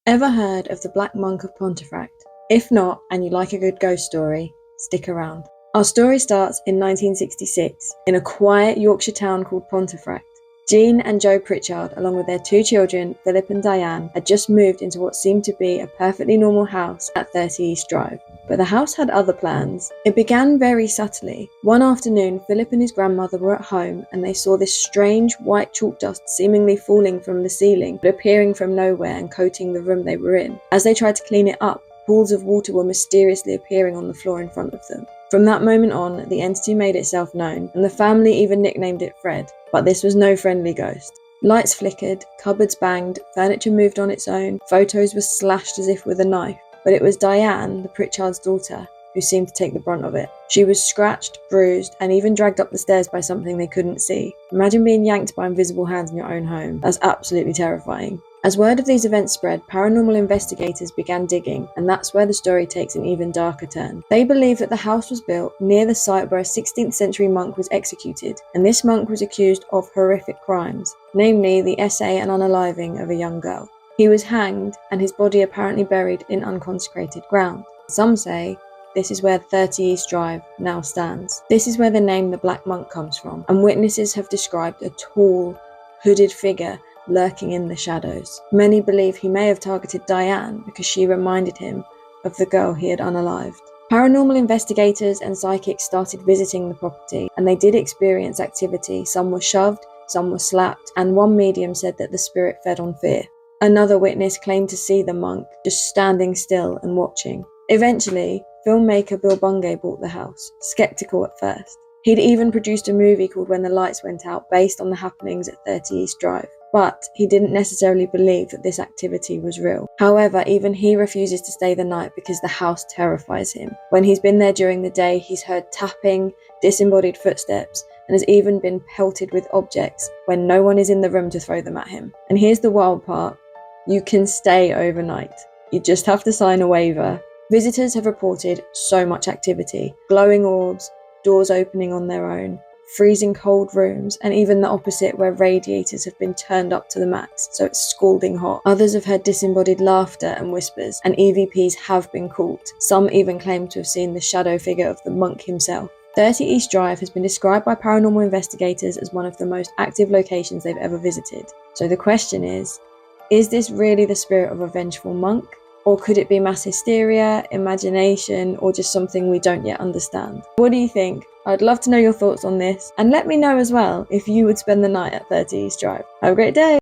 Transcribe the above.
Ever heard of the Black Monk of Pontefract? If not, and you like a good ghost story, stick around. Our story starts in 1966 in a quiet Yorkshire town called Pontefract. Jean and Joe Pritchard, along with their two children, Philip and Diane, had just moved into what seemed to be a perfectly normal house at 30 East Drive. But the house had other plans. It began very subtly. One afternoon, Philip and his grandmother were at home and they saw this strange white chalk dust seemingly falling from the ceiling, but appearing from nowhere and coating the room they were in. As they tried to clean it up, pools of water were mysteriously appearing on the floor in front of them. From that moment on, the entity made itself known, and the family even nicknamed it Fred. But this was no friendly ghost. Lights flickered, cupboards banged, furniture moved on its own, photos were slashed as if with a knife. But it was Diane, the Pritchard's daughter, who seemed to take the brunt of it. She was scratched, bruised, and even dragged up the stairs by something they couldn't see. Imagine being yanked by invisible hands in your own home. That's absolutely terrifying. As word of these events spread, paranormal investigators began digging, and that's where the story takes an even darker turn. They believe that the house was built near the site where a 16th century monk was executed, and this monk was accused of horrific crimes, namely the essay and unaliving of a young girl. He was hanged, and his body apparently buried in unconsecrated ground. Some say this is where 30 East Drive now stands. This is where the name the Black Monk comes from, and witnesses have described a tall, hooded figure lurking in the shadows. Many believe he may have targeted Diane because she reminded him of the girl he had unalived. Paranormal investigators and psychics started visiting the property, and they did experience activity. Some were shoved, some were slapped, and one medium said that the spirit fed on fear. Another witness claimed to see the monk just standing still and watching. Eventually, filmmaker Bill Bungay bought the house, skeptical at first. He'd even produced a movie called When the Lights Went Out based on the happenings at 30 East Drive. But he didn't necessarily believe that this activity was real. However, even he refuses to stay the night because the house terrifies him. When he's been there during the day, he's heard tapping, disembodied footsteps, and has even been pelted with objects when no one is in the room to throw them at him. And here's the wild part. You can stay overnight. You just have to sign a waiver. Visitors have reported so much activity. Glowing orbs, doors opening on their own, freezing cold rooms, and even the opposite where radiators have been turned up to the max, so it's scalding hot. Others have heard disembodied laughter and whispers, and EVPs have been caught. Some even claim to have seen the shadow figure of the monk himself. 30 East Drive has been described by paranormal investigators as one of the most active locations they've ever visited. So the question is this really the spirit of a vengeful monk? Or could it be mass hysteria, imagination, or just something we don't yet understand? What do you think? I'd love to know your thoughts on this, and let me know as well if you would spend the night at 30 East Drive. Have a great day!